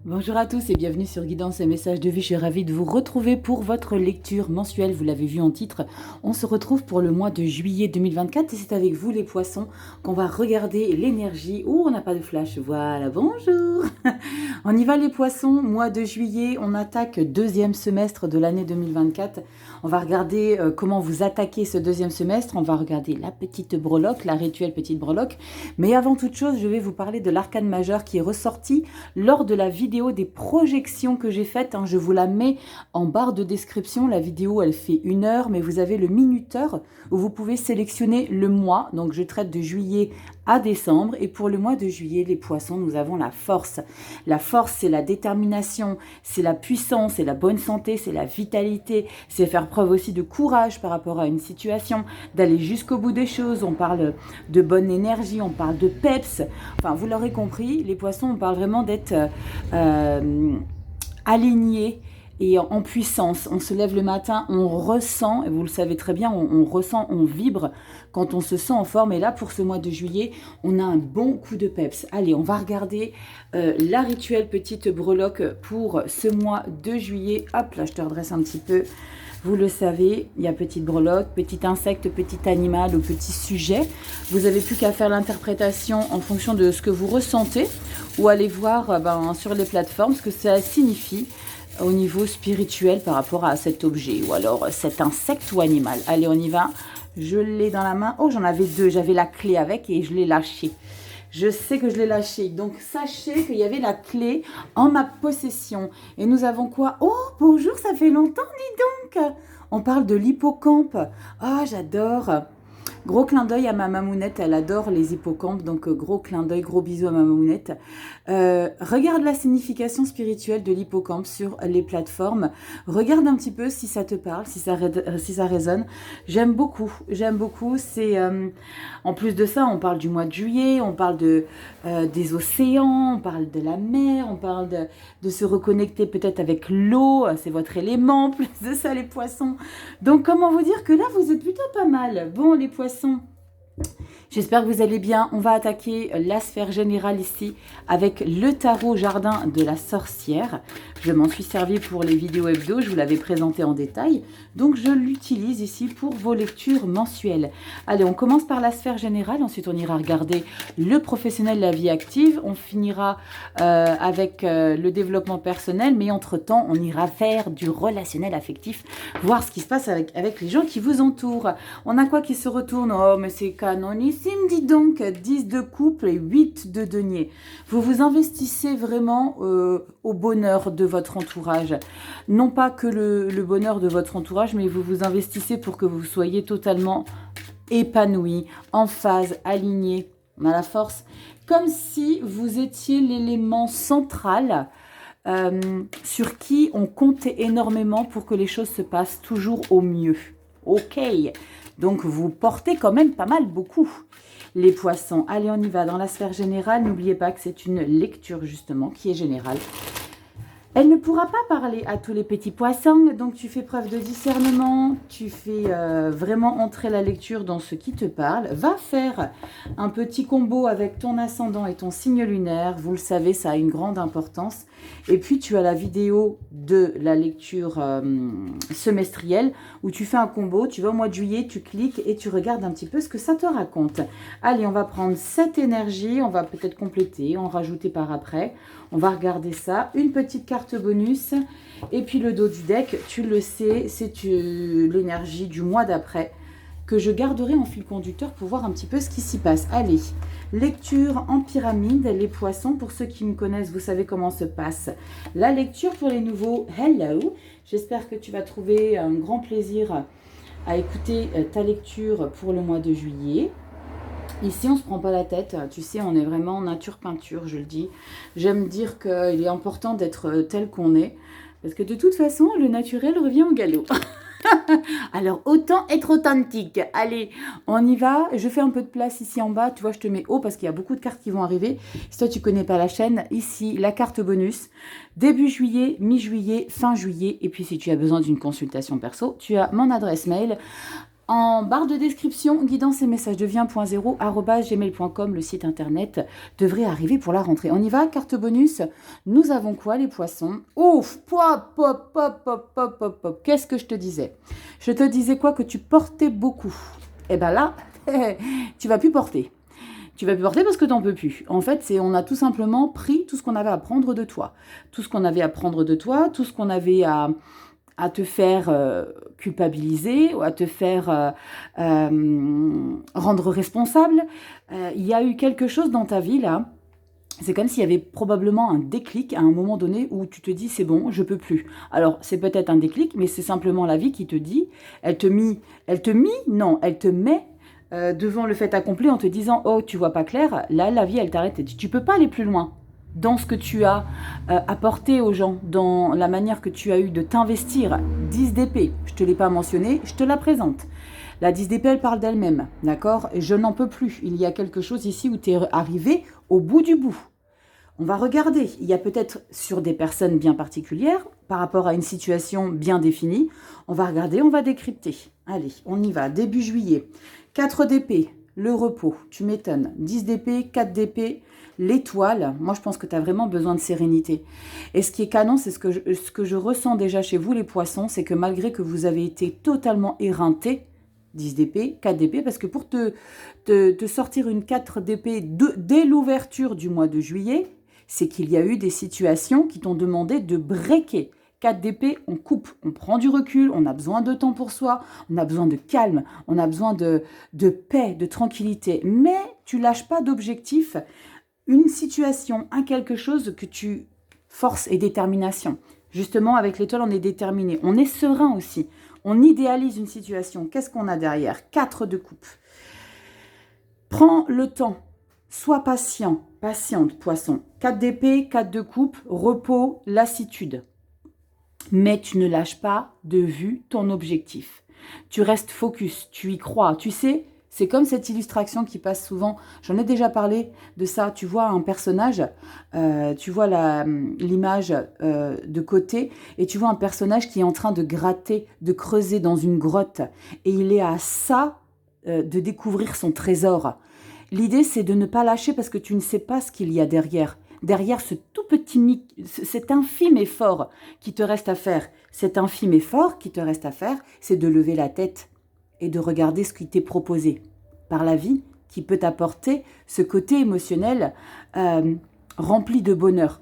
Bonjour à tous et bienvenue sur Guidance et Messages de vie. Je suis ravie de vous retrouver pour votre lecture mensuelle. Vous l'avez vu en titre. On se retrouve pour le mois de juillet 2024 et c'est avec vous les poissons qu'on va regarder l'énergie. Oh, on n'a pas de flash. Voilà, bonjour. On y va les poissons. Mois de juillet, on attaque deuxième semestre de l'année 2024. On va regarder comment vous attaquez ce deuxième semestre. On va regarder la petite breloque, la rituelle petite breloque. Mais avant toute chose, je vais vous parler de l'arcane majeur qui est ressorti lors de la vidéo des projections que j'ai faites. Je vous la mets en barre de description. La vidéo, elle fait 1 heure, mais vous avez le minuteur où vous pouvez sélectionner le mois. Donc, je traite de juillet à décembre. Et pour le mois de juillet, les poissons, nous avons la force. La force, c'est la détermination, c'est la puissance, c'est la bonne santé, c'est la vitalité, c'est faire preuve aussi de courage par rapport à une situation, d'aller jusqu'au bout des choses. On parle de bonne énergie, on parle de peps. Enfin, vous l'aurez compris, les poissons, on parle vraiment d'être alignés et en puissance. On se lève le matin, on ressent, et vous le savez très bien, on ressent, on vibre quand on se sent en forme. Et là, pour ce mois de juillet, on a un bon coup de peps. Allez, on va regarder la rituelle petite breloque pour ce mois de juillet. Hop, là, je te redresse un petit peu. Vous le savez, il y a petite breloque, petit insecte, petit animal ou petit sujet. Vous n'avez plus qu'à faire l'interprétation en fonction de ce que vous ressentez ou aller voir sur les plateformes ce que ça signifie au niveau spirituel par rapport à cet objet ou alors cet insecte ou animal. Allez, on y va. Je l'ai dans la main. Oh, j'en avais 2. J'avais la clé avec et je l'ai lâché. Je sais que je l'ai lâché. Donc, sachez qu'il y avait la clé en ma possession. Et nous avons quoi? Oh, bonjour, ça fait longtemps, dis donc. On parle de l'hippocampe. Ah, j'adore. Gros clin d'œil à ma mamounette, elle adore les hippocampes, donc gros clin d'œil, gros bisous à ma mamounette. Regarde la signification spirituelle de l'hippocampe sur les plateformes. Regarde un petit peu si ça te parle, si ça résonne. J'aime beaucoup. C'est en plus de ça, on parle du mois de juillet, on parle des océans, on parle de la mer, on parle de se reconnecter peut-être avec l'eau, c'est votre élément, plus de ça les poissons. Donc comment vous dire que là vous êtes plutôt pas mal. Bon les poissons, j'espère que vous allez bien. On va attaquer la sphère générale ici avec le tarot jardin de la sorcière. Je m'en suis servi pour les vidéos hebdo, je vous l'avais présenté en détail. Donc je l'utilise ici pour vos lectures mensuelles. Allez, on commence par la sphère générale, ensuite on ira regarder le professionnel, la vie active. On finira avec le développement personnel, mais entre-temps, on ira vers du relationnel affectif, voir ce qui se passe avec les gens qui vous entourent. On a quoi qui se retourne? Oh, mais c'est canonissime, dis donc. 10 de couple et 8 de denier. Vous vous investissez vraiment au bonheur de votre entourage. Non pas que le bonheur de votre entourage, mais vous vous investissez pour que vous soyez totalement épanoui, en phase, aligné. On a la force. Comme si vous étiez l'élément central sur qui on comptait énormément pour que les choses se passent toujours au mieux. Ok, donc vous portez quand même pas mal beaucoup. Les poissons, allez on y va dans la sphère générale. N'oubliez pas que c'est une lecture justement qui est générale. Elle ne pourra pas parler à tous les petits poissons, donc tu fais preuve de discernement, tu fais vraiment entrer la lecture dans ce qui te parle. Va faire un petit combo avec ton ascendant et ton signe lunaire, vous le savez, ça a une grande importance. Et puis tu as la vidéo de la lecture semestrielle où tu fais un combo, tu vas au mois de juillet, tu cliques et tu regardes un petit peu ce que ça te raconte. Allez, on va prendre cette énergie, on va peut-être compléter, en rajouter par après. On va regarder ça, une petite carte bonus et puis le dos du deck, tu le sais, c'est l'énergie du mois d'après que je garderai en fil conducteur pour voir un petit peu ce qui s'y passe. Allez, lecture en pyramide, les poissons, pour ceux qui me connaissent, vous savez comment se passe la lecture. Pour les nouveaux, hello, j'espère que tu vas trouver un grand plaisir à écouter ta lecture pour le mois de juillet. Ici, on ne se prend pas la tête, tu sais, on est vraiment nature peinture, je le dis. J'aime dire qu'il est important d'être tel qu'on est, parce que de toute façon, le naturel revient au galop. Alors, autant être authentique. Allez, on y va. Je fais un peu de place ici en bas. Tu vois, je te mets haut parce qu'il y a beaucoup de cartes qui vont arriver. Si toi, tu connais pas la chaîne, ici, la carte bonus. Début juillet, mi-juillet, fin juillet. Et puis, si tu as besoin d'une consultation perso, tu as mon adresse mail. En barre de description, guidance et messages devient.0 @gmail.com, le site internet devrait arriver pour la rentrée. On y va, carte bonus. Nous avons quoi, les poissons? Ouf, pop, pop, pop, pop, pop, pop, pop. Qu'est-ce que je te disais? Je te disais quoi? Que tu portais beaucoup. Eh bien là, tu vas plus porter. Tu vas plus porter parce que tu n'en peux plus. En fait, on a tout simplement pris tout ce qu'on avait à prendre de toi. Tout ce qu'on avait à prendre de toi, tout ce qu'on avait à te faire culpabiliser ou à te faire rendre responsable. Il y a eu quelque chose dans ta vie là. C'est comme s'il y avait probablement un déclic à un moment donné où tu te dis c'est bon, je peux plus. Alors c'est peut-être un déclic, mais c'est simplement la vie qui te dit, elle te met devant le fait accompli en te disant oh tu vois pas clair, là la vie elle t'arrête, elle dit tu peux pas aller plus loin dans ce que tu as apporté aux gens, dans la manière que tu as eu de t'investir. 10 d'épée, je ne te l'ai pas mentionné, je te la présente. La 10 d'épée, elle parle d'elle-même, d'accord? Je n'en peux plus. Il y a quelque chose ici où tu es arrivé au bout du bout. On va regarder. Il y a peut-être sur des personnes bien particulières, par rapport à une situation bien définie. On va regarder, on va décrypter. Allez, on y va. Début juillet. 4 d'épée, le repos. Tu m'étonnes. 10 d'épée, 4 d'épée. L'étoile, moi je pense que tu as vraiment besoin de sérénité. Et ce qui est canon, c'est ce que je ressens déjà chez vous les poissons, c'est que malgré que vous avez été totalement éreintés, 10 d'épée, 4 d'épée, parce que pour te sortir une 4 d'épée dès l'ouverture du mois de juillet, c'est qu'il y a eu des situations qui t'ont demandé de breaker. 4 d'épée, on coupe, on prend du recul, on a besoin de temps pour soi, on a besoin de calme, on a besoin de paix, de tranquillité, mais tu lâches pas d'objectif. Une situation, un quelque chose que tu forces et détermination. Justement, avec l'étoile, on est déterminé. On est serein aussi. On idéalise une situation. Qu'est-ce qu'on a derrière? 4 de coupe. Prends le temps. Sois patient. Patiente, poisson. 4 d'épée, 4 de coupe, repos, lassitude. Mais tu ne lâches pas de vue ton objectif. Tu restes focus. Tu y crois. Tu sais... C'est comme cette illustration qui passe souvent. J'en ai déjà parlé de ça. Tu vois un personnage, tu vois l'image de côté et tu vois un personnage qui est en train de gratter, de creuser dans une grotte. Et il est à ça de découvrir son trésor. L'idée, c'est de ne pas lâcher parce que tu ne sais pas ce qu'il y a derrière. Derrière ce tout petit, cet infime effort qui te reste à faire. Cet infime effort qui te reste à faire, c'est de lever la tête et de regarder ce qui t'est proposé par la vie, qui peut t'apporter ce côté émotionnel rempli de bonheur.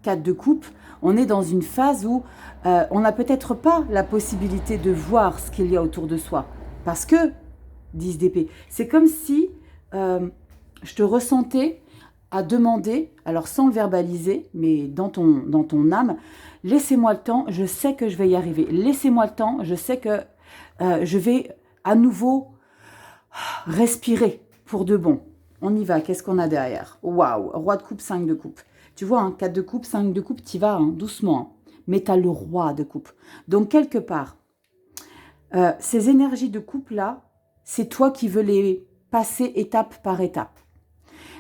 4 de coupe, on est dans une phase où on n'a peut-être pas la possibilité de voir ce qu'il y a autour de soi. Parce que, 10 d'épée, c'est comme si je te ressentais à demander, alors sans le verbaliser, mais dans ton âme, laissez-moi le temps, je sais que je vais y arriver. Laissez-moi le temps, je sais que je vais à nouveau respirer pour de bon. On y va, qu'est-ce qu'on a derrière? Waouh, roi de coupe, 5 de coupe. Tu vois, 4 de coupe, 5 de coupe, t'y vas doucement. Mais tu as le roi de coupe. Donc, quelque part, ces énergies de coupe-là, c'est toi qui veux les passer étape par étape.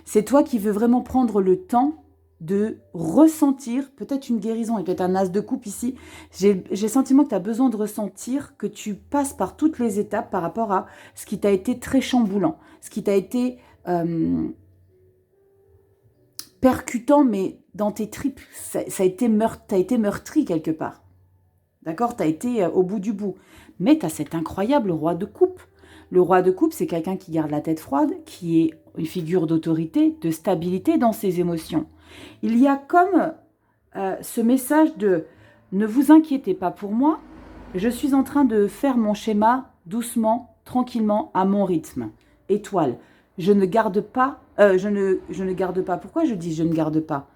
C'est toi qui veux vraiment prendre le temps de ressentir peut-être une guérison et peut-être un as de coupe ici. J'ai le sentiment que tu as besoin de ressentir que tu passes par toutes les étapes par rapport à ce qui t'a été très chamboulant, ce qui t'a été percutant, mais dans tes tripes, t'as été meurtri quelque part. D'accord? Tu as été au bout du bout. Mais tu as cet incroyable roi de coupe. Le roi de coupe, c'est quelqu'un qui garde la tête froide, qui est une figure d'autorité, de stabilité dans ses émotions. Il y a comme ce message de « Ne vous inquiétez pas pour moi, je suis en train de faire mon schéma doucement, tranquillement, à mon rythme. » Étoile, je ne garde pas, je ne garde pas. Pourquoi je dis je ne garde pas?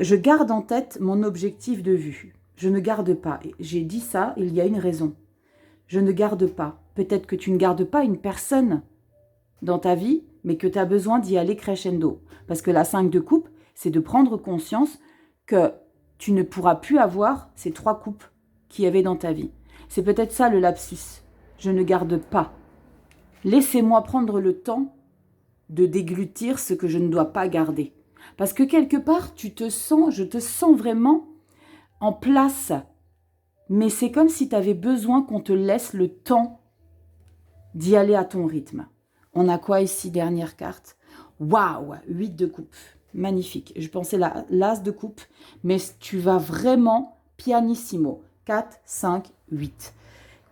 Je garde en tête mon objectif de vue. Je ne garde pas. J'ai dit ça, il y a une raison. Je ne garde pas. Peut-être que tu ne gardes pas une personne dans ta vie, mais que tu as besoin d'y aller crescendo. Parce que la 5 de coupe, c'est de prendre conscience que tu ne pourras plus avoir ces 3 coupes qu'il y avait dans ta vie. C'est peut-être ça le lapsus. Je ne garde pas. Laissez-moi prendre le temps de déglutir ce que je ne dois pas garder. Parce que quelque part, je te sens vraiment en place. Mais c'est comme si tu avais besoin qu'on te laisse le temps d'y aller à ton rythme. On a quoi ici, dernière carte? Waouh, 8 de coupe. Magnifique. Je pensais l'as de coupe, mais tu vas vraiment pianissimo. 4, 5, 8.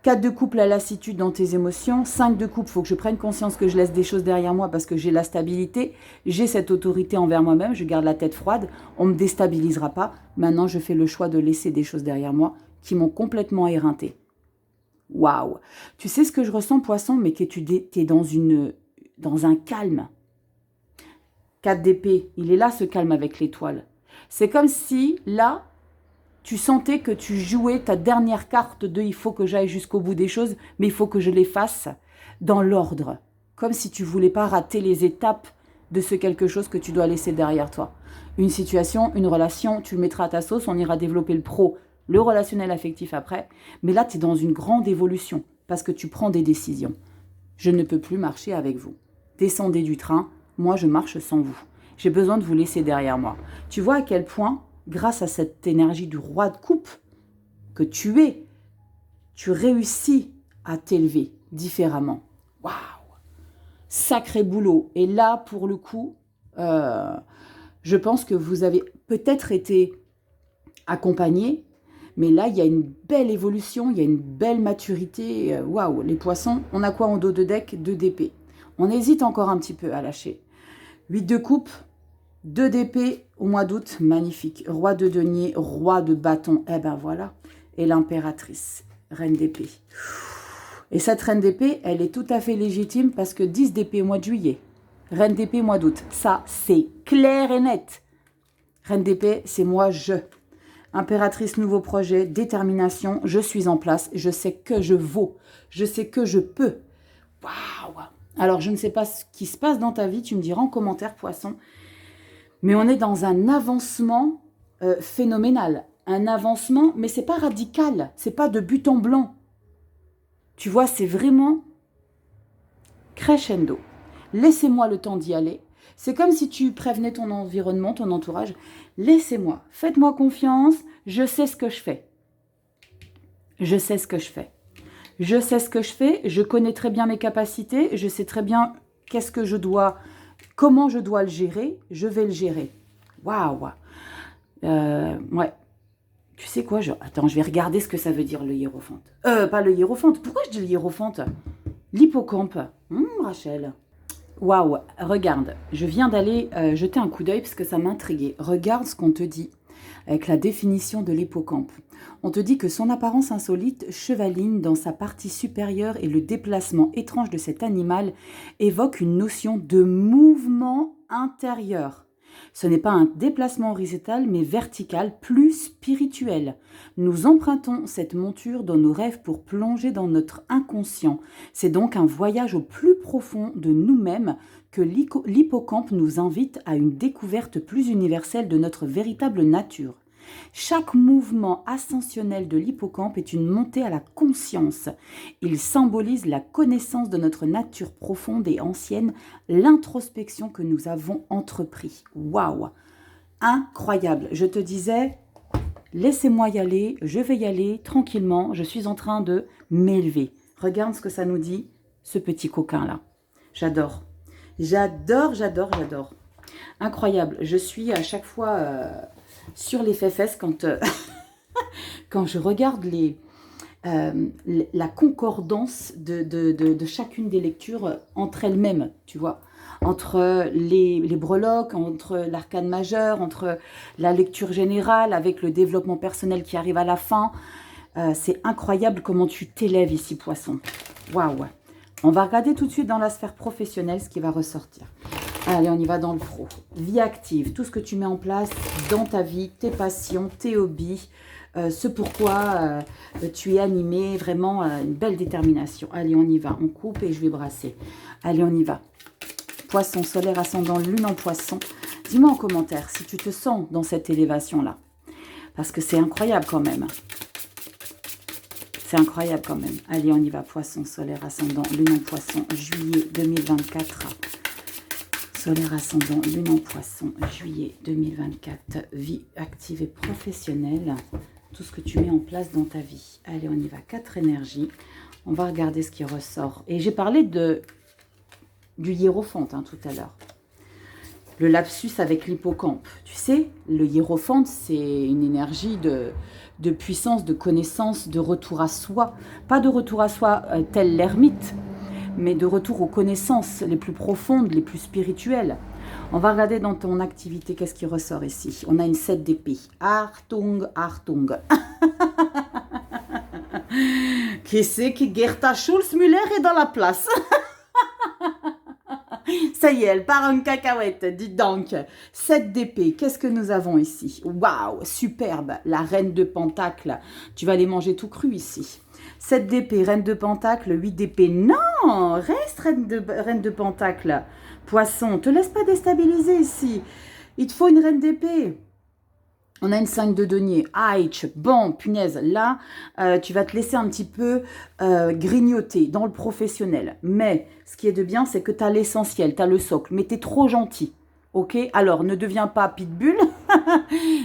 4 de coupe, la lassitude dans tes émotions. 5 de coupe, il faut que je prenne conscience que je laisse des choses derrière moi parce que j'ai la stabilité. J'ai cette autorité envers moi-même. Je garde la tête froide. On ne me déstabilisera pas. Maintenant, je fais le choix de laisser des choses derrière moi qui m'ont complètement éreinté. Waouh! Tu sais ce que je ressens, poisson, mais que tu es dans un calme. 4 d'épée, il est là ce calme avec l'étoile. C'est comme si, là, tu sentais que tu jouais ta dernière carte de « il faut que j'aille jusqu'au bout des choses, mais il faut que je les fasse dans l'ordre ». Comme si tu ne voulais pas rater les étapes de ce quelque chose que tu dois laisser derrière toi. Une situation, une relation, tu le mettras à ta sauce, on ira développer le pro, le relationnel affectif après. Mais là, tu es dans une grande évolution parce que tu prends des décisions. Je ne peux plus marcher avec vous. Descendez du train, moi je marche sans vous. J'ai besoin de vous laisser derrière moi. Tu vois à quel point, grâce à cette énergie du roi de coupe que tu es, tu réussis à t'élever différemment. Waouh! Sacré boulot. Et là, pour le coup, je pense que vous avez peut-être été accompagné, mais là, il y a une belle évolution, il y a une belle maturité. Waouh, les poissons, on a quoi en dos de deck? 2 d'épée. On hésite encore un petit peu à lâcher. 8 de coupe, 2 d'épée au mois d'août, magnifique. Roi de denier, roi de bâton, eh ben voilà. Et l'impératrice, reine d'épée. Et cette reine d'épée, elle est tout à fait légitime parce que 10 d'épée au mois de juillet. Reine d'épée mois d'août, ça c'est clair et net. Reine d'épée, c'est moi je. Impératrice, nouveau projet, détermination, je suis en place, je sais que je vaux, je sais que je peux. Waouh! Alors, je ne sais pas ce qui se passe dans ta vie, tu me diras en commentaire, poisson, mais on est dans un avancement phénoménal. Un avancement, mais c'est pas radical, c'est pas de but en blanc. Tu vois, c'est vraiment crescendo. Laissez-moi le temps d'y aller. C'est comme si tu prévenais ton environnement, ton entourage. Laissez-moi, faites-moi confiance, je sais ce que je fais. Je sais ce que je fais. Je sais ce que je fais, je connais très bien mes capacités, je sais très bien qu'est-ce que je dois, comment je dois le gérer, je vais le gérer. Waouh! Ouais. Tu sais quoi, attends, je vais regarder ce que ça veut dire le hiérophante. Pas le hiérophante, pourquoi je dis le hiérophante? L'hippocampe. Rachel. Waouh, regarde, je viens d'aller jeter un coup d'œil parce que ça m'intriguait. Regarde ce qu'on te dit avec la définition de l'hippocampe. On te dit que son apparence insolite, chevaline dans sa partie supérieure et le déplacement étrange de cet animal évoquent une notion de mouvement intérieur. Ce n'est pas un déplacement horizontal mais vertical, plus spirituel. Nous empruntons cette monture dans nos rêves pour plonger dans notre inconscient. C'est donc un voyage au plus profond de nous-mêmes que l'hippocampe nous invite à une découverte plus universelle de notre véritable nature. Chaque mouvement ascensionnel de l'hippocampe est une montée à la conscience. Il symbolise la connaissance de notre nature profonde et ancienne, l'introspection que nous avons entrepris. Waouh! Incroyable! Je te disais, laissez-moi y aller, je vais y aller tranquillement, je suis en train de m'élever. Regarde ce que ça nous dit, ce petit coquin-là. J'adore. J'adore, j'adore, j'adore. Incroyable. Je suis à chaque fois sur les fesses quand, quand je regarde la concordance de chacune des lectures entre elles-mêmes, tu vois. Entre les breloques, entre l'arcane majeur, entre la lecture générale avec le développement personnel qui arrive à la fin. C'est incroyable comment tu t'élèves ici, poisson. Waouh! On va regarder tout de suite dans la sphère professionnelle ce qui va ressortir. Allez, on y va dans le pro. Vie active, tout ce que tu mets en place dans ta vie, tes passions, tes hobbies, ce pourquoi tu es animé, vraiment une belle détermination. Allez, on y va, on coupe et je vais brasser. Allez, on y va. Poisson, solaire, ascendant, lune en poisson. Dis-moi en commentaire si tu te sens dans cette élévation-là. Parce que c'est incroyable quand même. C'est incroyable quand même. Allez, on y va. Poisson, solaire, ascendant, lune en poisson, juillet 2024. Solaire, ascendant, lune en poisson, juillet 2024. Vie active et professionnelle. tout ce que tu mets en place dans ta vie. Allez, on y va. 4 énergies. On va regarder ce qui ressort. Et j'ai parlé du hiérophante tout à l'heure. Le lapsus avec l'hippocampe. Tu sais, le hiérophante, c'est une énergie de puissance, de connaissance, de retour à soi. Pas de retour à soi tel l'ermite, mais de retour aux connaissances les plus profondes, les plus spirituelles. On va regarder dans ton activité qu'est-ce qui ressort ici. On a une 7 d'épée. Artung, Artung. Qui c'est qui Gerta Schulz-Müller est dans la place? Ça y est, elle part en cacahuète, dis donc. 7 d'épée, qu'est-ce que nous avons ici? Waouh, superbe, la reine de pentacle. Tu vas les manger tout cru ici. 7 d'épée, reine de pentacle, 8 d'épée. Non, reste reine de pentacle. Poisson, te laisse pas déstabiliser ici. Il te faut une reine d'épée. On a une 5 de denier. Aïe, bon, punaise, là, tu vas te laisser un petit peu grignoter dans le professionnel. Mais ce qui est de bien, c'est que tu as l'essentiel, tu as le socle. Mais tu es trop gentil. Ok? Alors, ne deviens pas pitbull.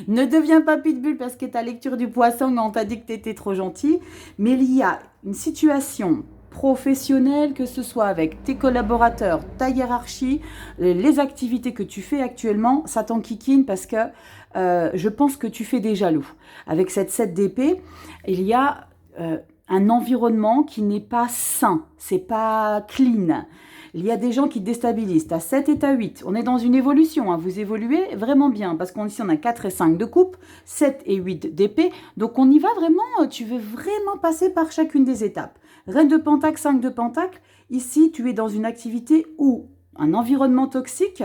Ne deviens pas pitbull parce que ta lecture du poisson, on t'a dit que tu étais trop gentil. Mais il y a une situation professionnelle, que ce soit avec tes collaborateurs, ta hiérarchie, les activités que tu fais actuellement, ça t'enquiquine parce que je pense que tu fais des jaloux. Avec cette 7 d'épée, il y a un environnement qui n'est pas sain, c'est pas clean. Il y a des gens qui déstabilisent. Tu as 7 et tu as 8. On est dans une évolution. Vous évoluez vraiment bien. Parce qu'ici, on a 4 et 5 de coupe, 7 et 8 d'épée. Donc, on y va vraiment. Tu veux vraiment passer par chacune des étapes. Reine de pentacle, 5 de pentacle. Ici, tu es dans une activité où un environnement toxique,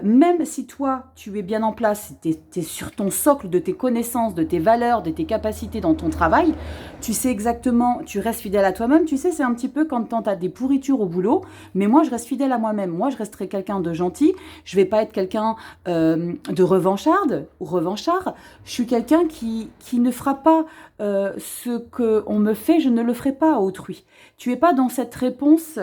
même si toi, tu es bien en place, tu es sur ton socle de tes connaissances, de tes valeurs, de tes capacités dans ton travail, tu sais exactement, tu restes fidèle à toi-même. Tu sais, c'est un petit peu quand tu as des pourritures au boulot, mais moi, je reste fidèle à moi-même. Moi, je resterai quelqu'un de gentil. Je ne vais pas être quelqu'un de revancharde ou revanchard. Je suis quelqu'un qui ne fera pas ce qu'on me fait, je ne le ferai pas à autrui. Tu n'es pas dans cette réponse...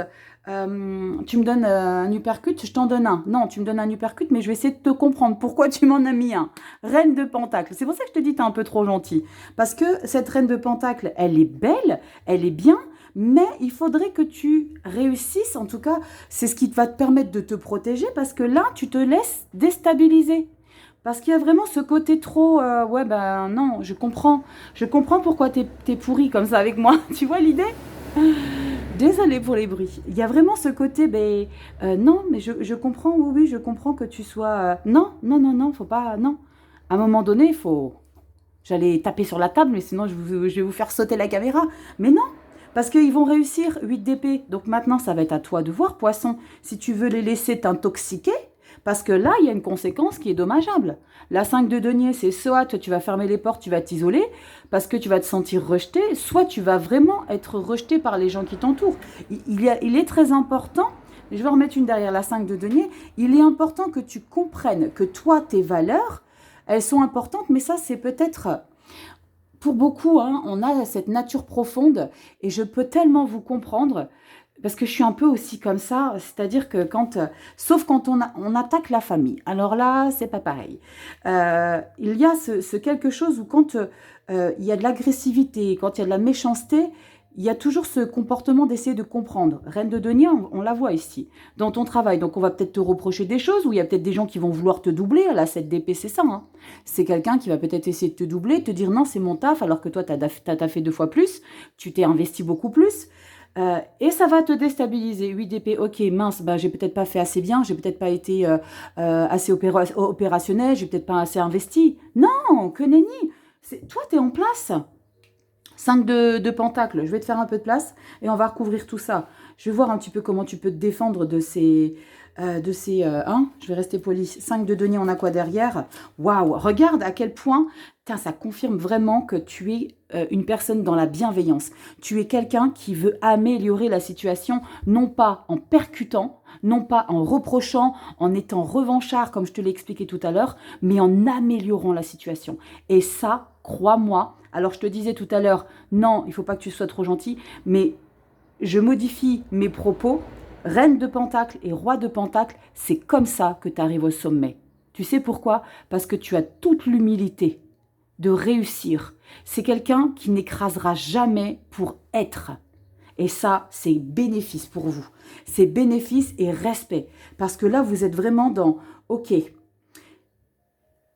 tu me donnes un uppercut, je t'en donne un. Non, tu me donnes un uppercut, mais je vais essayer de te comprendre pourquoi tu m'en as mis un. Reine de pentacle. C'est pour ça que je te dis, t'es un peu trop gentil. Parce que cette reine de pentacle, elle est belle, elle est bien, mais il faudrait que tu réussisses. En tout cas, c'est ce qui va te permettre de te protéger, parce que là, tu te laisses déstabiliser. Parce qu'il y a vraiment ce côté trop... ouais, ben non, je comprends. Je comprends pourquoi t'es pourri comme ça avec moi. Tu vois l'idée ? Désolée pour les bruits. Il y a vraiment ce côté, non, mais je comprends, oui, je comprends que tu sois... non, faut pas, non. À un moment donné, il faut... J'allais taper sur la table, mais sinon je vais vous faire sauter la caméra. Mais non, parce qu'ils vont réussir 8 d'épée. Donc maintenant, ça va être à toi de voir, poisson, si tu veux les laisser t'intoxiquer. Parce que là, il y a une conséquence qui est dommageable. La 5 de denier, c'est soit tu vas fermer les portes, tu vas t'isoler, parce que tu vas te sentir rejeté, soit tu vas vraiment être rejeté par les gens qui t'entourent. Il est très important, je vais remettre une derrière la 5 de denier, il est important que tu comprennes que toi, tes valeurs, elles sont importantes, mais ça, c'est peut-être... Pour beaucoup, on a cette nature profonde, et je peux tellement vous comprendre... Parce que je suis un peu aussi comme ça, c'est-à-dire que sauf quand on attaque la famille. Alors là, c'est pas pareil. Il y a ce quelque chose où quand il y a de l'agressivité, quand il y a de la méchanceté, il y a toujours ce comportement d'essayer de comprendre. Reine de denier, on la voit ici, dans ton travail. Donc on va peut-être te reprocher des choses, ou il y a peut-être des gens qui vont vouloir te doubler. Là, cette DP, c'est ça. C'est quelqu'un qui va peut-être essayer de te doubler, te dire non, c'est mon taf, alors que toi, t'as fait 2 fois plus, tu t'es investi beaucoup plus. Et ça va te déstabiliser. 8 d'épée, ok, mince, j'ai peut-être pas fait assez bien, j'ai peut-être pas été assez opérationnel, j'ai peut-être pas assez investi. Non, que nenni. Toi, tu es en place. 5 de pentacle, je vais te faire un peu de place et on va recouvrir tout ça. Je vais voir un petit peu comment tu peux te défendre de ces... je vais rester poli. 5 de denier, on a quoi derrière? Waouh, regarde à quel point... ça confirme vraiment que tu es une personne dans la bienveillance. Tu es quelqu'un qui veut améliorer la situation, non pas en percutant, non pas en reprochant, en étant revanchard, comme je te l'ai expliqué tout à l'heure, mais en améliorant la situation. Et ça, crois-moi, alors je te disais tout à l'heure, non, il ne faut pas que tu sois trop gentil, mais je modifie mes propos. Reine de pentacle et roi de pentacle, c'est comme ça que tu arrives au sommet. Tu sais pourquoi? Parce que tu as toute l'humilité de réussir. C'est quelqu'un qui n'écrasera jamais pour être. Et ça, c'est bénéfice pour vous. C'est bénéfice et respect. Parce que là, vous êtes vraiment dans, ok,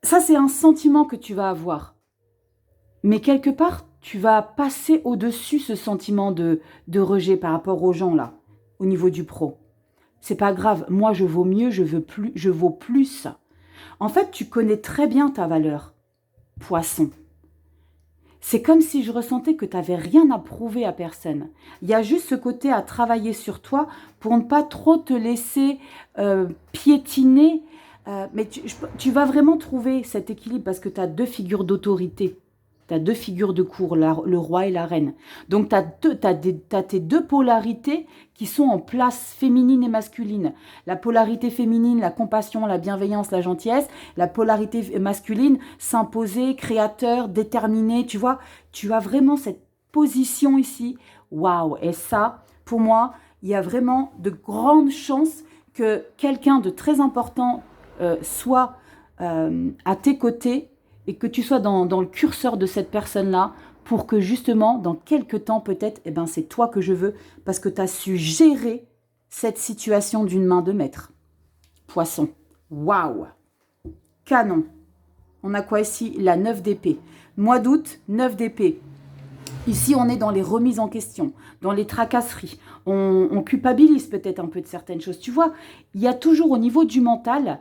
ça c'est un sentiment que tu vas avoir. Mais quelque part, tu vas passer au-dessus ce sentiment de rejet par rapport aux gens là, au niveau du pro. C'est pas grave, moi je vaux mieux, je vaux plus. En fait, tu connais très bien ta valeur, poisson. C'est comme si je ressentais que tu n'avais rien à prouver à personne. Il y a juste ce côté à travailler sur toi pour ne pas trop te laisser piétiner. Mais tu vas vraiment trouver cet équilibre parce que tu as deux figures d'autorité. Tu as deux figures de cour, le roi et la reine. Donc, tu as tes deux polarités qui sont en place, féminine et masculine. La polarité féminine, la compassion, la bienveillance, la gentillesse. La polarité masculine, s'imposer, créateur, déterminé. Tu vois, tu as vraiment cette position ici. Waouh! Et ça, pour moi, il y a vraiment de grandes chances que quelqu'un de très important soit à tes côtés et que tu sois dans le curseur de cette personne-là pour que justement, dans quelques temps peut-être, eh ben, c'est toi que je veux parce que tu as su gérer cette situation d'une main de maître. Poisson. Waouh! Canon. On a quoi ici? La 9 d'épée. Mois d'août, 9 d'épée. Ici, on est dans les remises en question, dans les tracasseries. On culpabilise peut-être un peu de certaines choses. Tu vois, il y a toujours au niveau du mental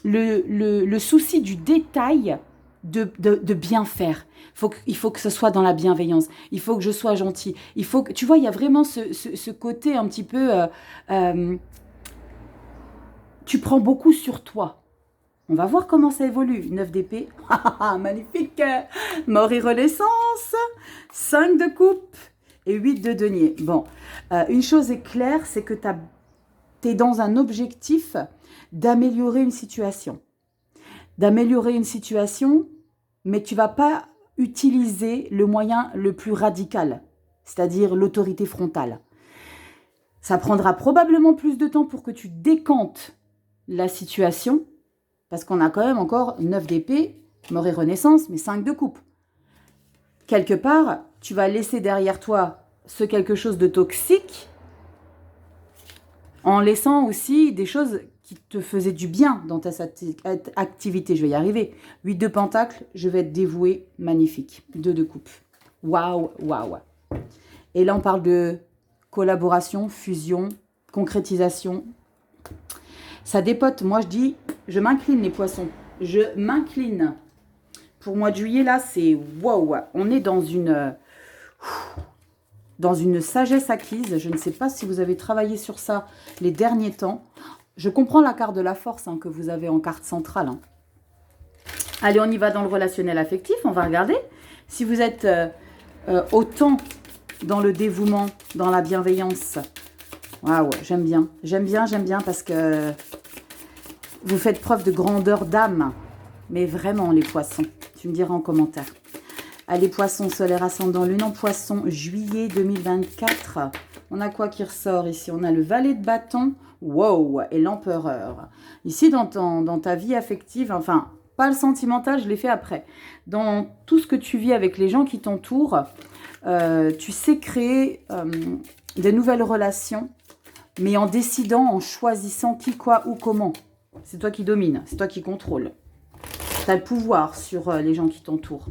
le souci du détail de bien faire. Il faut que ce soit dans la bienveillance. Il faut que je sois gentil. Il faut que, tu vois, il y a vraiment ce côté un petit peu... tu prends beaucoup sur toi. On va voir comment ça évolue. 9 d'épée. Magnifique. Mort et renaissance. 5 de coupe et 8 de denier. Bon, une chose est claire, c'est que tu es dans un objectif d'améliorer une situation. D'améliorer une situation, mais tu ne vas pas utiliser le moyen le plus radical, c'est-à-dire l'autorité frontale. Ça prendra probablement plus de temps pour que tu décantes la situation, parce qu'on a quand même encore 9 d'épée, mort et renaissance, mais 5 de coupe. Quelque part, tu vas laisser derrière toi ce quelque chose de toxique, en laissant aussi des choses qui te faisaient du bien dans ta activité. Je vais y arriver. 8 de pentacle, je vais être dévouée, magnifique. 2 de coupe. Waouh, waouh. Et là, on parle de collaboration, fusion, concrétisation. Ça dépote. Moi, je dis, je m'incline les poissons. Je m'incline. Pour mois de juillet, là, c'est waouh. On est dans une sagesse acquise. Je ne sais pas si vous avez travaillé sur ça les derniers temps. Je comprends la carte de la force que vous avez en carte centrale. Allez, on y va dans le relationnel affectif. On va regarder si vous êtes autant dans le dévouement, dans la bienveillance. Waouh, j'aime bien. J'aime bien parce que vous faites preuve de grandeur d'âme. Mais vraiment, les poissons. Tu me diras en commentaire. Allez, poissons, solaire, ascendant, lune en poisson, juillet 2024. On a quoi qui ressort ici? On a le valet de bâton, wow, et l'empereur. Ici, dans ta vie affective, enfin, pas le sentimental, je l'ai fait après. Dans tout ce que tu vis avec les gens qui t'entourent, tu sais créer des nouvelles relations, mais en décidant, en choisissant qui, quoi, ou comment. C'est toi qui domines, c'est toi qui contrôles. Tu as le pouvoir sur les gens qui t'entourent.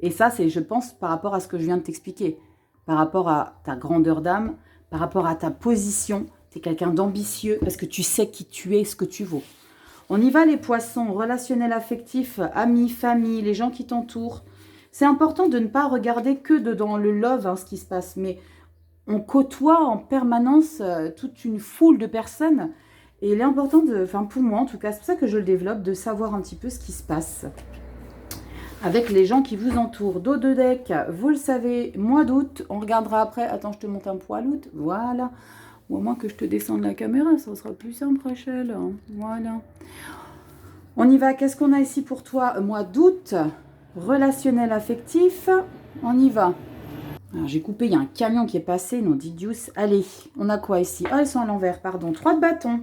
Et ça, c'est, je pense, par rapport à ce que je viens de t'expliquer. Par rapport à ta grandeur d'âme, par rapport à ta position. Tu es quelqu'un d'ambitieux parce que tu sais qui tu es, ce que tu vaux. On y va les poissons, relationnel affectif, amis, famille, les gens qui t'entourent. C'est important de ne pas regarder que dans le love ce qui se passe. Mais on côtoie en permanence toute une foule de personnes. Et il est important, pour moi en tout cas, c'est pour ça que je le développe, de savoir un petit peu ce qui se passe avec les gens qui vous entourent. Dos de deck, vous le savez, mois d'août, on regardera après. Attends, je te monte un poil août, voilà. Ou au moins que je te descende la caméra, ça sera plus simple, Rachel. Voilà. On y va, qu'est-ce qu'on a ici pour toi? Mois d'août, relationnel affectif, on y va. Alors, j'ai coupé, il y a un camion qui est passé, non, Didius. Allez, on a quoi ici? Ah, ils sont à l'envers, pardon. 3 de bâton.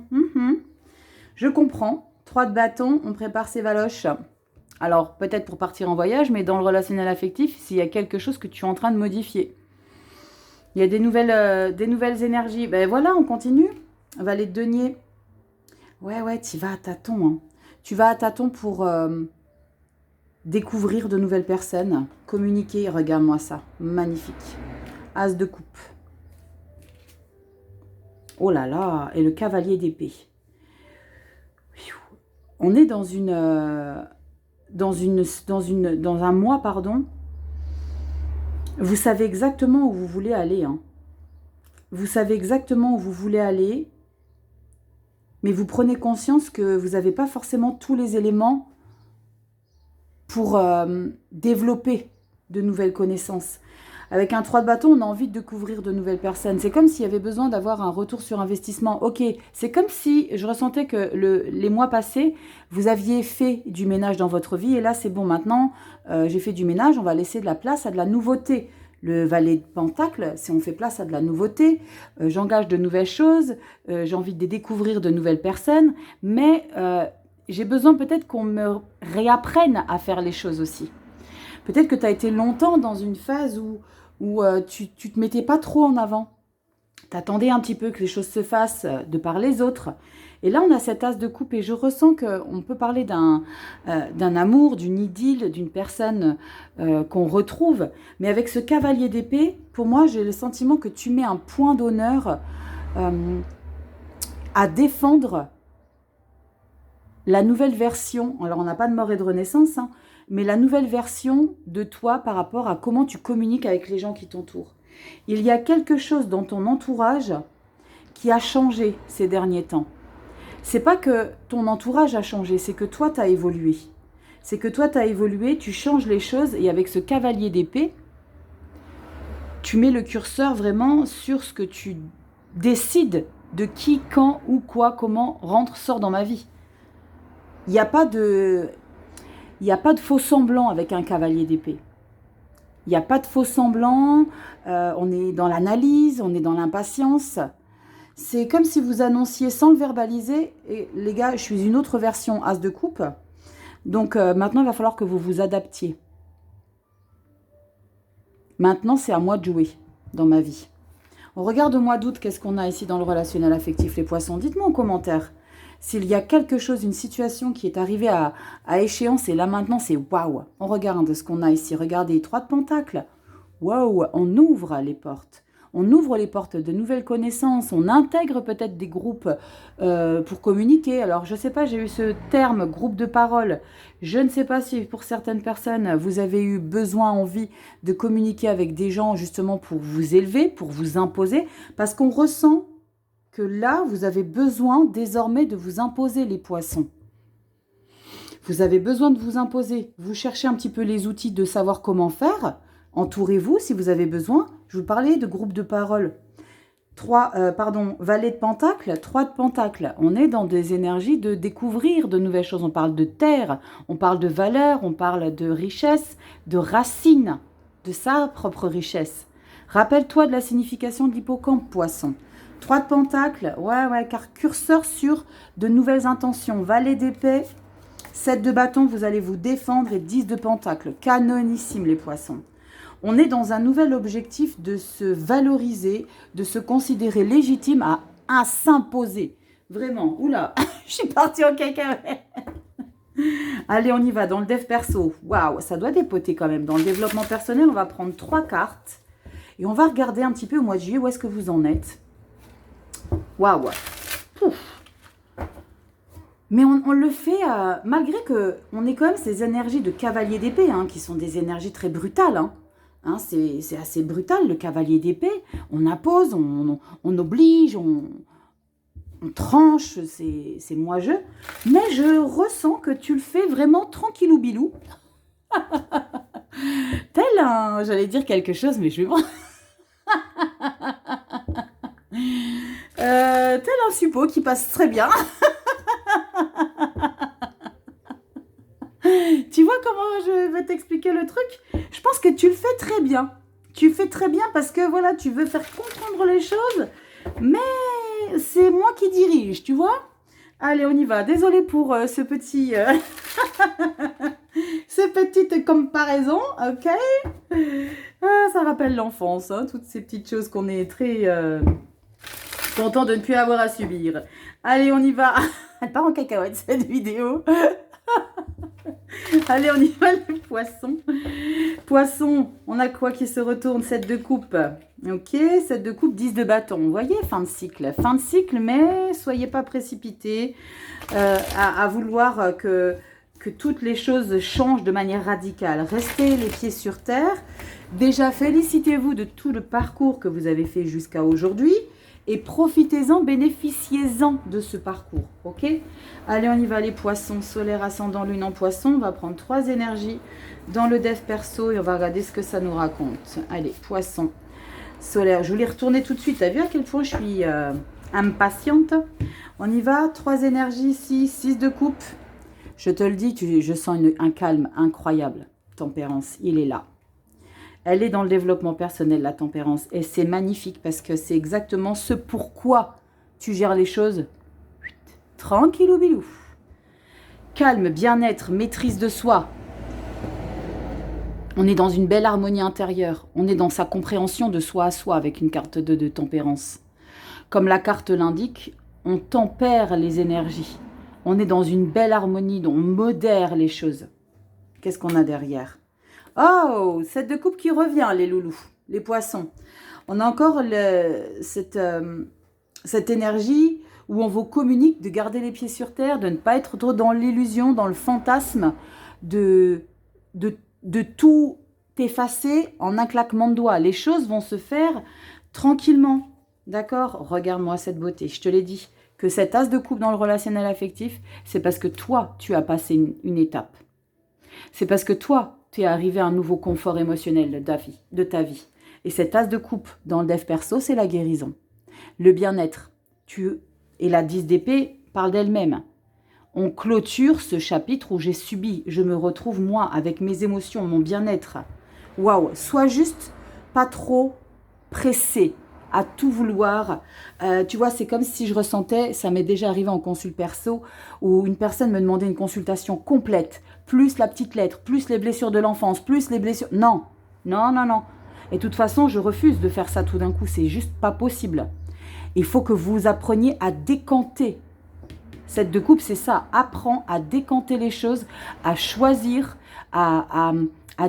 Je comprends. 3 de bâton, on prépare ses valoches. Alors, peut-être pour partir en voyage, mais dans le relationnel affectif, s'il y a quelque chose que tu es en train de modifier. Il y a des nouvelles énergies. Ben voilà, on continue. Valet de denier. Ouais, tu vas à tâtons. Hein. Tu vas à tâtons pour découvrir de nouvelles personnes. Communiquer, regarde-moi ça. Magnifique. As de coupe. Oh là là, et le cavalier d'épée. On est dans un mois, pardon. Vous savez exactement où vous voulez aller. Hein. Vous savez exactement où vous voulez aller, mais vous prenez conscience que vous n'avez pas forcément tous les éléments pour développer de nouvelles connaissances. Avec un 3 de bâton, on a envie de découvrir de nouvelles personnes. C'est comme s'il y avait besoin d'avoir un retour sur investissement. Ok, c'est comme si je ressentais que les mois passés, vous aviez fait du ménage dans votre vie. Et là, c'est bon, maintenant, j'ai fait du ménage, on va laisser de la place à de la nouveauté. Le valet de pentacle, si on fait place à de la nouveauté, j'engage de nouvelles choses, j'ai envie de découvrir de nouvelles personnes, mais j'ai besoin peut-être qu'on me réapprenne à faire les choses aussi. Peut-être que tu as été longtemps dans une phase où tu te mettais pas trop en avant. Tu attendais un petit peu que les choses se fassent de par les autres. Et là, on a cet as de coupe et je ressens qu'on peut parler d'un amour, d'une idylle, d'une personne qu'on retrouve. Mais avec ce cavalier d'épée, pour moi, j'ai le sentiment que tu mets un point d'honneur à défendre la nouvelle version. Alors, on n'a pas de mort et de renaissance, hein, mais la nouvelle version de toi par rapport à comment tu communiques avec les gens qui t'entourent. Il y a quelque chose dans ton entourage qui a changé ces derniers temps. C'est pas que ton entourage a changé, c'est que toi, tu as évolué. C'est que toi, tu as évolué, tu changes les choses et avec ce cavalier d'épée, tu mets le curseur vraiment sur ce que tu décides de qui, quand, où, quoi, comment rentre, sort dans ma vie. Il n'y a pas de faux semblant avec un cavalier d'épée. Il n'y a pas de faux semblant, on est dans l'analyse, on est dans l'impatience. C'est comme si vous annonciez sans le verbaliser, et les gars, je suis une autre version as de coupe, donc maintenant il va falloir que vous vous adaptiez. Maintenant c'est à moi de jouer dans ma vie. On regarde au mois d'août, qu'est-ce qu'on a ici dans le relationnel affectif, les poissons? Dites-moi en commentaire. S'il y a quelque chose, une situation qui est arrivée à échéance, et là maintenant c'est waouh. On regarde ce qu'on a ici. Regardez, 3 de pentacles. Waouh, on ouvre les portes. On ouvre les portes de nouvelles connaissances. On intègre peut-être des groupes pour communiquer. Alors je ne sais pas, j'ai eu ce terme groupe de parole. Je ne sais pas si pour certaines personnes, vous avez eu besoin, envie de communiquer avec des gens justement pour vous élever, pour vous imposer. Parce qu'on ressent que là, vous avez besoin désormais de vous imposer les poissons. Vous avez besoin de vous imposer. Vous cherchez un petit peu les outils de savoir comment faire. Entourez-vous si vous avez besoin. Je vous parlais de groupe de parole. Valet de pentacle, 3 de pentacle. On est dans des énergies de découvrir de nouvelles choses. On parle de terre, on parle de valeur, on parle de richesse, de racines, de sa propre richesse. Rappelle-toi de la signification de l'hippocampe, poisson. 3 de pentacle, ouais, car curseur sur de nouvelles intentions. Valet d'épée, 7 de bâton, vous allez vous défendre et 10 de pentacle. Canonissime les poissons. On est dans un nouvel objectif de se valoriser, de se considérer légitime à s'imposer. Vraiment, oula, je suis partie en cacahuète. Allez, on y va dans le dev perso. Waouh, ça doit dépoter quand même. Dans le développement personnel, on va prendre 3 cartes et on va regarder un petit peu au mois de juillet où est-ce que vous en êtes. Waouh. Mais on le fait malgré qu'on ait quand même ces énergies de cavalier d'épée, hein, qui sont des énergies très brutales. Hein, c'est assez brutal, le cavalier d'épée. On impose, on oblige, on tranche, c'est moi-je. Mais je ressens que tu le fais vraiment tranquillou bilou. Tel un... J'allais dire quelque chose, mais je vais... tel un suppôt qui passe très bien. Tu vois comment je vais t'expliquer le truc? Je pense que tu le fais très bien. Tu fais très bien parce que voilà, tu veux faire comprendre les choses, mais c'est moi qui dirige, tu vois? Allez, on y va. Désolée pour ce petit... Ces petites comparaisons, ok. Ça rappelle l'enfance, hein, toutes ces petites choses qu'on est très content de ne plus avoir à subir. Allez, on y va. Elle part en cacahuète cette vidéo. Allez, on y va les poissons. Poisson, on a quoi qui se retourne? 7 de coupe. Ok, 7 de coupe, 10 de bâton. Vous voyez, fin de cycle. Fin de cycle, mais soyez pas précipités à vouloir que toutes les choses changent de manière radicale. Restez les pieds sur terre. Déjà, félicitez-vous de tout le parcours que vous avez fait jusqu'à aujourd'hui. Et profitez-en, bénéficiez-en de ce parcours, ok? Allez, on y va les poissons, solaire, ascendant, lune en poisson. On va prendre 3 énergies dans le dev perso et on va regarder ce que ça nous raconte. Allez, poisson, solaire. Je vous les retourner tout de suite. T'as vu à quel point je suis impatiente? On y va, 3 énergies ici, 6 de coupe. Je te le dis, je sens un calme incroyable. Tempérance, il est là. Elle est dans le développement personnel, la tempérance. Et c'est magnifique parce que c'est exactement ce pourquoi tu gères les choses. Tranquillou bilou. Calme, bien-être, maîtrise de soi. On est dans une belle harmonie intérieure. On est dans sa compréhension de soi à soi avec une carte de tempérance. Comme la carte l'indique, on tempère les énergies. On est dans une belle harmonie, on modère les choses. Qu'est-ce qu'on a derrière ? Oh, 7 de coupe qui revient, les loulous, les poissons. On a encore cette énergie où on vous communique de garder les pieds sur terre, de ne pas être trop dans l'illusion, dans le fantasme, de tout effacer en un claquement de doigts. Les choses vont se faire tranquillement. D'accord ? Regarde-moi cette beauté, je te l'ai dit. Que cet as de coupe dans le relationnel affectif, c'est parce que toi, tu as passé une étape. C'est parce que toi, tu es arrivé à un nouveau confort émotionnel de ta vie. Et cet as de coupe dans le dev perso, c'est la guérison. Le bien-être. Et la 10 d'épée parle d'elle-même. On clôture ce chapitre où j'ai subi. Je me retrouve, moi, avec mes émotions, mon bien-être. Waouh, sois juste pas trop pressé à tout vouloir. Tu vois, c'est comme si je ressentais, ça m'est déjà arrivé en consul perso, où une personne me demandait une consultation complète, plus la petite lettre, plus les blessures de l'enfance, plus les blessures... Non, non, non, non. Et de toute façon, je refuse de faire ça tout d'un coup, c'est juste pas possible. Il faut que vous appreniez à décanter. Cette de coupe, c'est ça, apprends à décanter les choses, à choisir, à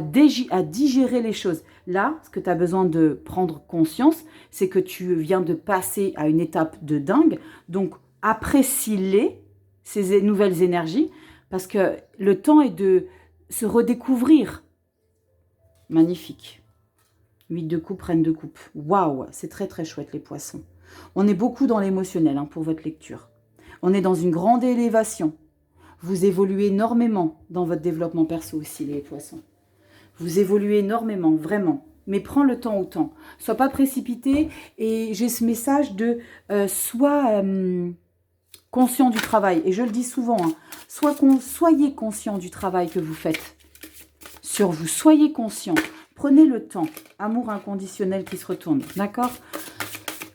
digérer les choses. Là, ce que tu as besoin de prendre conscience, c'est que tu viens de passer à une étape de dingue. Donc, apprécie-les, ces nouvelles énergies, parce que le temps est de se redécouvrir. Magnifique. 8 de coupe, reine de coupe. Waouh, c'est très très chouette les poissons. On est beaucoup dans l'émotionnel pour votre lecture. On est dans une grande élévation. Vous évoluez énormément dans votre développement perso aussi, les poissons. Vous évoluez énormément, vraiment. Mais prends le temps au temps. Sois pas précipité. Et j'ai ce message de sois conscient du travail. Et je le dis souvent, soyez conscient du travail que vous faites sur vous. Soyez conscient. Prenez le temps. Amour inconditionnel qui se retourne. D'accord ?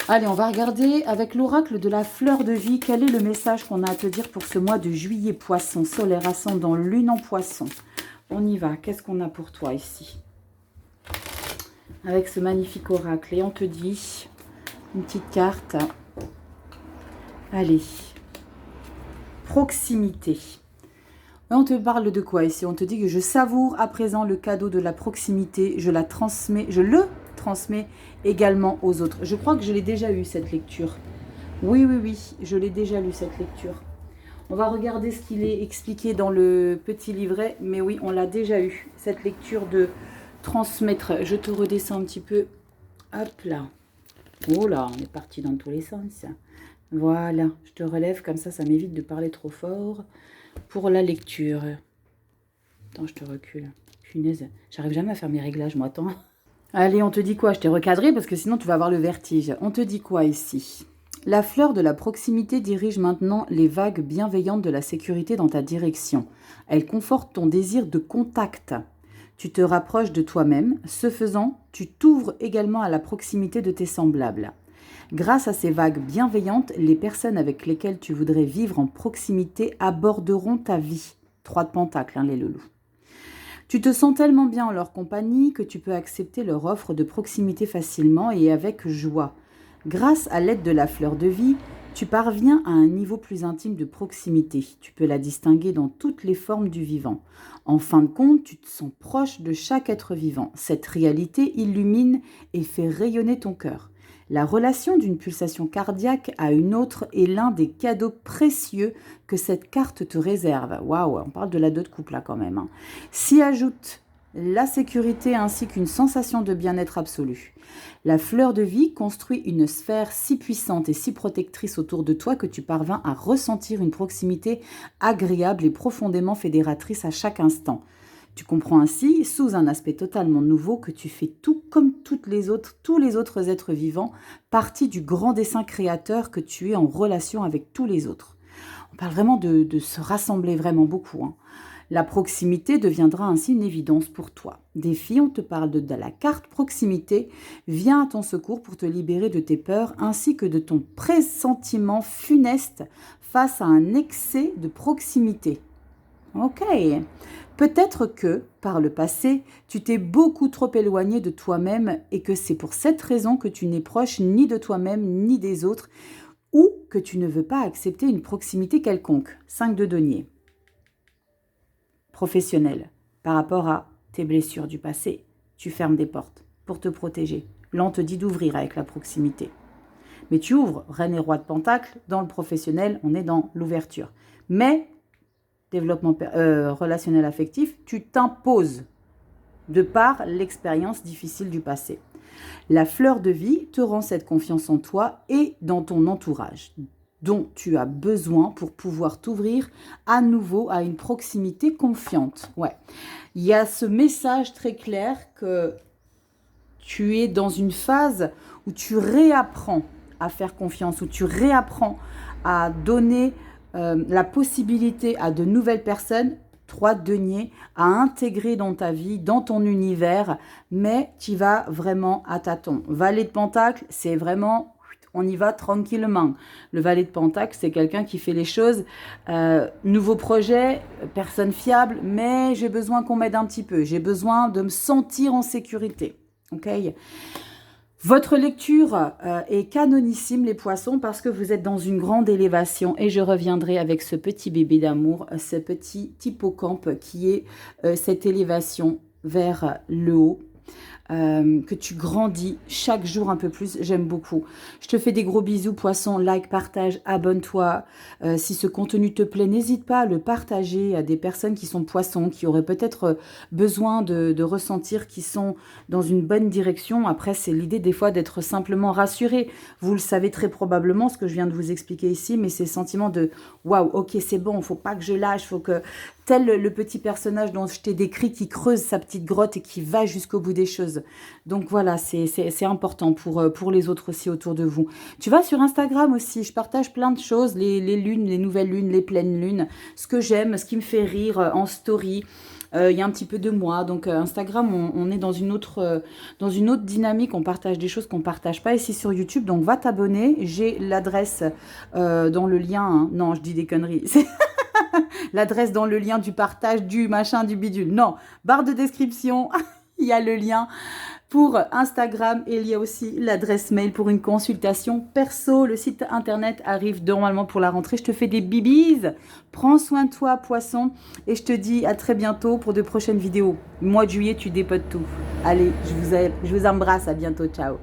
Allez, on va regarder avec l'oracle de la fleur de vie. Quel est le message qu'on a à te dire pour ce mois de juillet, poisson, solaire, ascendant, lune en poisson. On y va. Qu'est-ce qu'on a pour toi ici? Avec ce magnifique oracle. Et on te dit, une petite carte. Allez. Proximité. On te parle de quoi ici? On te dit que je savoure à présent le cadeau de la proximité. Je le transmets également aux autres. Je crois que je l'ai déjà eu cette lecture. Oui, oui, oui, je l'ai déjà lu cette lecture. On va regarder ce qu'il est expliqué dans le petit livret. Mais oui, on l'a déjà eu, cette lecture de transmettre. Je te redescends un petit peu. Hop là. Oh là, on est parti dans tous les sens. Voilà, je te relève comme ça m'évite de parler trop fort pour la lecture. Attends, je te recule. Punaise, j'arrive jamais à faire mes réglages, moi, attends. Allez, on te dit quoi? Je t'ai recadré parce que sinon tu vas avoir le vertige. On te dit quoi ici? La fleur de la proximité dirige maintenant les vagues bienveillantes de la sécurité dans ta direction. Elle conforte ton désir de contact. Tu te rapproches de toi-même. Ce faisant, tu t'ouvres également à la proximité de tes semblables. Grâce à ces vagues bienveillantes, les personnes avec lesquelles tu voudrais vivre en proximité aborderont ta vie. 3 de pentacles, les loulous. Tu te sens tellement bien en leur compagnie que tu peux accepter leur offre de proximité facilement et avec joie. Grâce à l'aide de la fleur de vie, tu parviens à un niveau plus intime de proximité. Tu peux la distinguer dans toutes les formes du vivant. En fin de compte, tu te sens proche de chaque être vivant. Cette réalité illumine et fait rayonner ton cœur. La relation d'une pulsation cardiaque à une autre est l'un des cadeaux précieux que cette carte te réserve. Waouh, on parle de la 2 de couple là quand même. S'y ajoute la sécurité ainsi qu'une sensation de bien-être absolu. La fleur de vie construit une sphère si puissante et si protectrice autour de toi que tu parvins à ressentir une proximité agréable et profondément fédératrice à chaque instant. Tu comprends ainsi, sous un aspect totalement nouveau, que tu fais tout comme tous les autres êtres vivants, partie du grand dessein créateur que tu es en relation avec tous les autres. On parle vraiment de se rassembler vraiment beaucoup. La proximité deviendra ainsi une évidence pour toi. Défi, on te parle de la carte proximité, vient à ton secours pour te libérer de tes peurs ainsi que de ton pressentiment funeste face à un excès de proximité. Ok. Peut-être que, par le passé, tu t'es beaucoup trop éloigné de toi-même et que c'est pour cette raison que tu n'es proche ni de toi-même ni des autres ou que tu ne veux pas accepter une proximité quelconque. 5 de denier. Professionnel. Par rapport à tes blessures du passé, tu fermes des portes pour te protéger. Là, on te dit d'ouvrir avec la proximité. Mais tu ouvres, reine et roi de pentacle, dans le professionnel, on est dans l'ouverture. Mais développement relationnel affectif, tu t'imposes de par l'expérience difficile du passé. La fleur de vie te rend cette confiance en toi et dans ton entourage, dont tu as besoin pour pouvoir t'ouvrir à nouveau à une proximité confiante. Ouais. Il y a ce message très clair que tu es dans une phase où tu réapprends à faire confiance, où tu réapprends à donner la possibilité à de nouvelles personnes, 3 deniers, à intégrer dans ta vie, dans ton univers, mais tu vas vraiment à tâtons. Valet de Pentacle, c'est vraiment, on y va tranquillement. Le Valet de Pentacle, c'est quelqu'un qui fait les choses, nouveau projet, personne fiable, mais j'ai besoin qu'on m'aide un petit peu, j'ai besoin de me sentir en sécurité. Ok ? Votre lecture est canonissime, les poissons, parce que vous êtes dans une grande élévation. Et je reviendrai avec ce petit bébé d'amour, ce petit hippocampe qui est cette élévation vers le haut. Que tu grandis chaque jour un peu plus, j'aime beaucoup. Je te fais des gros bisous, poisson, like, partage, abonne-toi. Si ce contenu te plaît, n'hésite pas à le partager à des personnes qui sont poissons, qui auraient peut-être besoin de ressentir qu'ils sont dans une bonne direction. Après, c'est l'idée des fois d'être simplement rassuré. Vous le savez très probablement, ce que je viens de vous expliquer ici, mais c'est le sentiment de « Waouh, ok, c'est bon, faut pas que je lâche, faut que... » Tel le petit personnage dont je t'ai décrit qui creuse sa petite grotte et qui va jusqu'au bout des choses. Donc voilà, c'est important pour les autres aussi autour de vous. Tu vas sur Instagram aussi, je partage plein de choses, les lunes, les nouvelles lunes, les pleines lunes, ce que j'aime, ce qui me fait rire en story. Il y a un petit peu de moi, donc Instagram, on est dans une autre dynamique, on partage des choses qu'on ne partage pas ici sur YouTube, donc va t'abonner, j'ai l'adresse dans le lien, hein. Non, je dis des conneries, l'adresse dans le lien du partage, du machin, du bidule. Non, barre de description, il y a le lien pour Instagram et il y a aussi l'adresse mail pour une consultation perso. Le site internet arrive normalement pour la rentrée. Je te fais des bibis. Prends soin de toi, poisson. Et je te dis à très bientôt pour de prochaines vidéos. Mois de juillet, tu dépotes tout. Allez, je vous embrasse. À bientôt. Ciao.